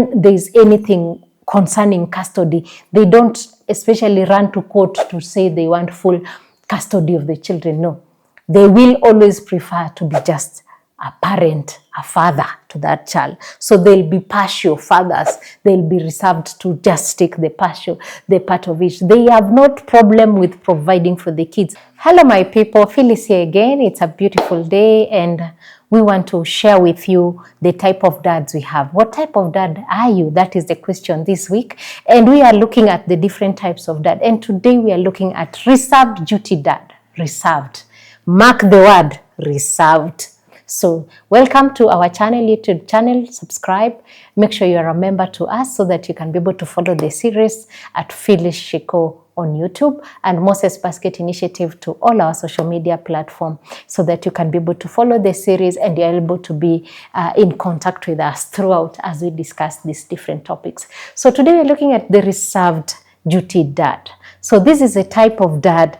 when there's anything concerning custody, they don't especially run to court to say they want full custody of the children. No, they will always prefer to be just a parent, a father to that child. So they'll be partial fathers. They'll be reserved to just take the partial, the part of it. They have not problem with providing for the kids. Hello, my people. Phyllis here again. It's a beautiful day, and we want to share with you the type of dads we have. What type of dad are you? That is the question this week. And we are looking at the different types of dad. And today we are looking at reserved duty dad. Reserved. Mark the word, reserved. So welcome to our channel, YouTube channel. Subscribe. Make sure you are a member to us so that you can be able to follow the series at Phyllis Shiko on YouTube and Moses Basket Initiative to all our social media platforms, so that you can be able to follow the series and you're able to be in contact with us throughout as we discuss these different topics. So today we're looking at the reserved duty dad. So this is a type of dad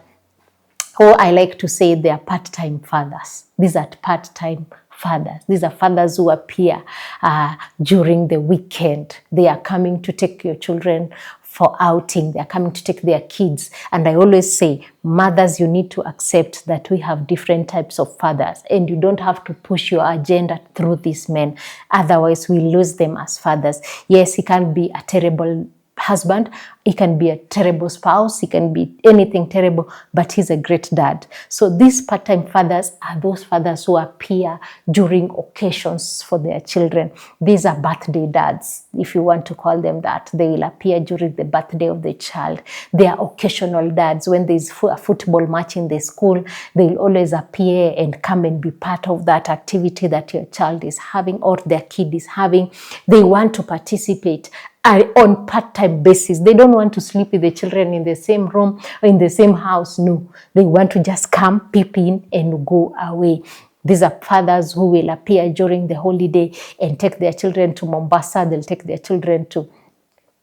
who I like to say they are part-time fathers. These are part-time fathers. These are fathers who appear during the weekend. They are coming to take your children for outing. They are coming to take their kids. And I always say, mothers, you need to accept that we have different types of fathers, and you don't have to push your agenda through these men. Otherwise, we lose them as fathers. Yes, he can be a terrible husband, he can be a terrible spouse, he can be anything terrible, but he's a great dad. So these part-time fathers are those fathers who appear during occasions for their children. These are birthday dads, if you want to call them that. They will appear during the birthday of the child. They are occasional dads. When there's a football match in the school, they will always appear and come and be part of that activity that your child is having or their kid is having. They want to participate on part-time basis. They don't want to sleep with the children in the same room or in the same house. No, they want to just come, peep in and go away. These are fathers who will appear during the holiday and take their children to Mombasa. They'll take their children to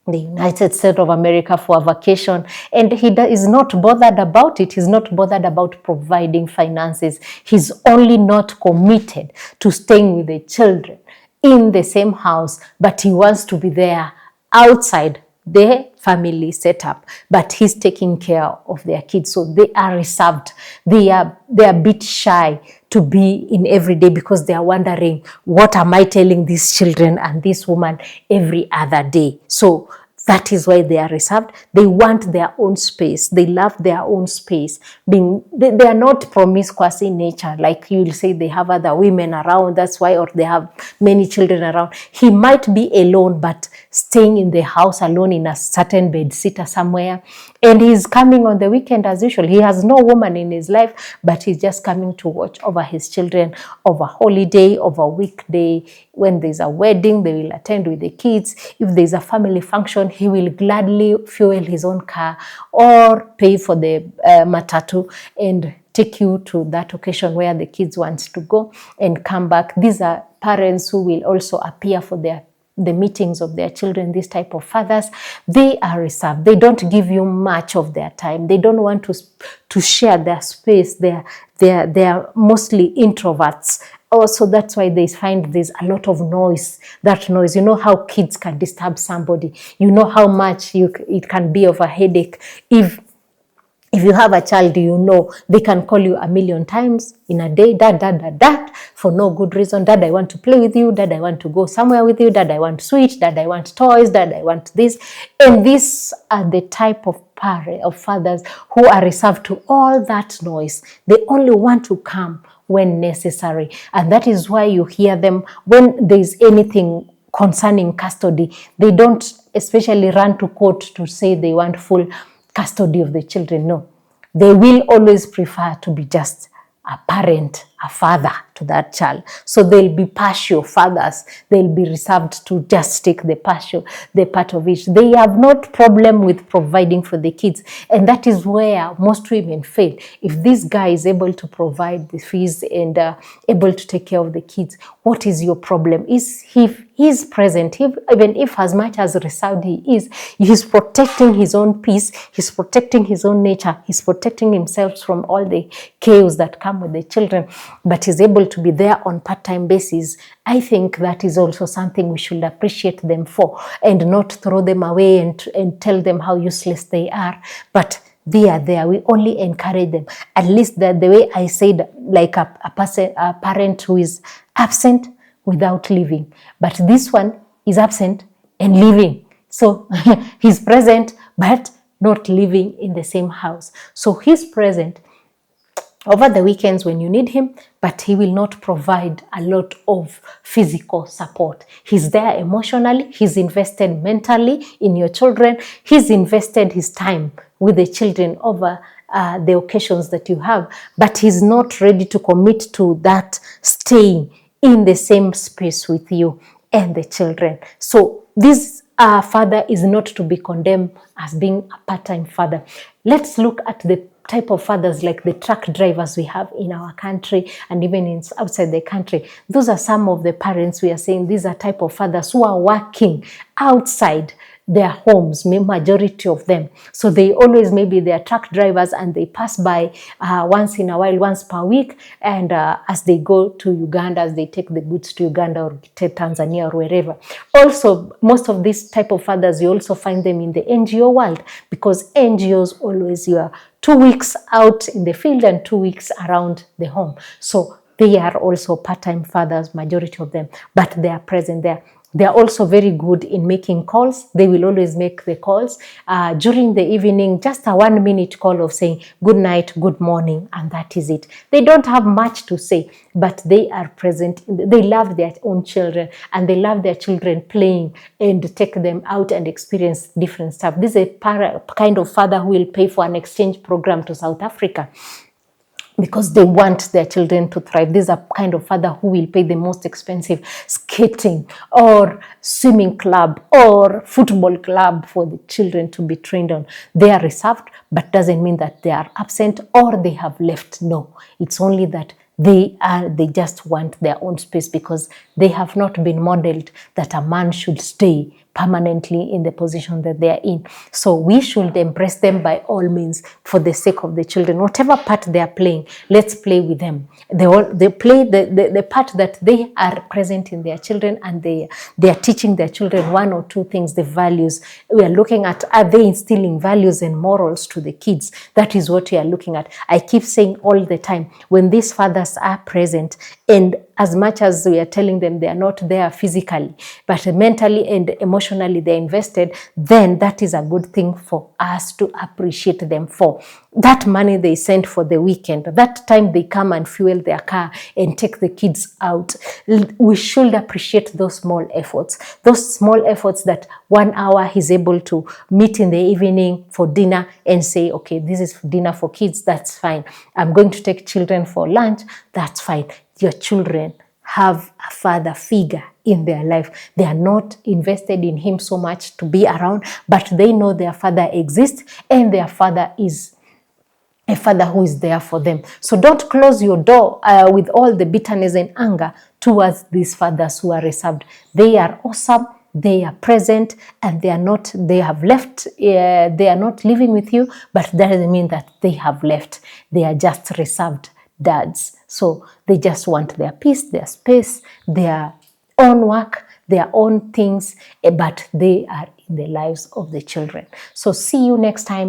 the United States of America for a vacation, and he is not bothered about it. He's not bothered about providing finances. He's only not committed to staying with the children in the same house, but he wants to be there outside the family setup, but he's taking care of their kids. So they are reserved. They are a bit shy to be in every day because they are wondering, what am I telling these children and this woman every other day? So that is why they are reserved. They want their own space. They love their own space. They are not promiscuous in nature. Like you'll say they have other women around, that's why, or they have many children around. He might be alone, but staying in the house alone in a certain bed sitter somewhere. And he's coming on the weekend as usual. He has no woman in his life, but he's just coming to watch over his children, over holiday, over weekday. When there's a wedding, they will attend with the kids. If there's a family function, he will gladly fuel his own car or pay for the matatu and take you to that occasion where the kids want to go and come back. These are parents who will also appear for the meetings of their children. These type of fathers, they are reserved. They don't give you much of their time. They don't want to share their space. They are mostly introverts. Also, that's why they find there's a lot of noise. That noise, you know how kids can disturb somebody. You know how much it can be of a headache. If you have a child, you know they can call you a million times in a day, dad, for no good reason. Dad, I want to play with you. Dad, I want to go somewhere with you. Dad, I want sweets. Dad, I want toys. Dad, I want this. And these are the type of fathers who are reserved to all that noise. They only want to come when necessary. And that is why you hear them when there's anything concerning custody. They don't especially run to court to say they want full custody of the children. No, they will always prefer to be just a parent, a father to that child. So they'll be partial fathers. They'll be reserved to just take the part of it. They have not problem with providing for the kids. And that is where most women fail. If this guy is able to provide the fees and able to take care of the kids, what is your problem? He's present, even if as much as reserved he's protecting his own peace, he's protecting his own nature, he's protecting himself from all the chaos that come with the children. but is able to be there on part-time basis, I think that is also something we should appreciate them for, and not throw them away and tell them how useless they are. But they are there. We only encourage them. At least the way I said, like a parent who is absent without leaving. But this one is absent and leaving. So he's present, but not living in the same house. So he's present over the weekends when you need him, but he will not provide a lot of physical support. He's there emotionally, he's invested mentally in your children, he's invested his time with the children over the occasions that you have, but he's not ready to commit to that staying in the same space with you and the children. So this father is not to be condemned as being a part-time father. Let's look at the type of fathers, like the truck drivers we have in our country and even outside the country. Those are some of the parents we are saying these are type of fathers who are working outside their homes, majority of them. So they always, maybe they are truck drivers and they pass by once in a while, once per week, and as they go to Uganda, as they take the goods to Uganda or to Tanzania or wherever. Also, most of these type of fathers, you also find them in the NGO world, because NGOs always, you are 2 weeks out in the field and 2 weeks around the home. So they are also part-time fathers, majority of them, but they are present there. They are also very good in making calls. They will always make the calls during the evening, just a 1 minute call of saying good night, good morning, and that is it. They don't have much to say, but they are present. They love their own children, and they love their children playing and take them out and experience different stuff. This is a kind of father who will pay for an exchange program to South Africa, because they want their children to thrive. This is a kind of father who will pay the most expensive skating or swimming club or football club for the children to be trained on. They are reserved, but doesn't mean that they are absent or they have left. No, it's only that they just want their own space, because they have not been modeled that a man should stay permanently in the position that they are in. So we should embrace them by all means for the sake of the children. Whatever part they are playing, let's play with them. They play the part that they are present in their children, and they are teaching their children one or two things, the values. We are looking at, are they instilling values and morals to the kids? That is what we are looking at. I keep saying all the time, when these fathers are present, and as much as we are telling them they are not there physically, but mentally and emotionally they're invested, then that is a good thing for us to appreciate them for. That money they send for the weekend, that time they come and fuel their car and take the kids out, we should appreciate those small efforts. Those small efforts, that 1 hour he's able to meet in the evening for dinner and say, okay, this is dinner for kids, that's fine. I'm going to take children for lunch, that's fine. Your children have a father figure in their life. They are not invested in him so much to be around, but they know their father exists, and their father is a father who is there for them. So don't close your door with all the bitterness and anger towards these fathers who are reserved. They are awesome. They are present, and they have left. They are not living with you, but that doesn't mean that they have left. They are just reserved dads. So they just want their peace, their space, their own work, their own things, but they are in the lives of the children. So see you next time.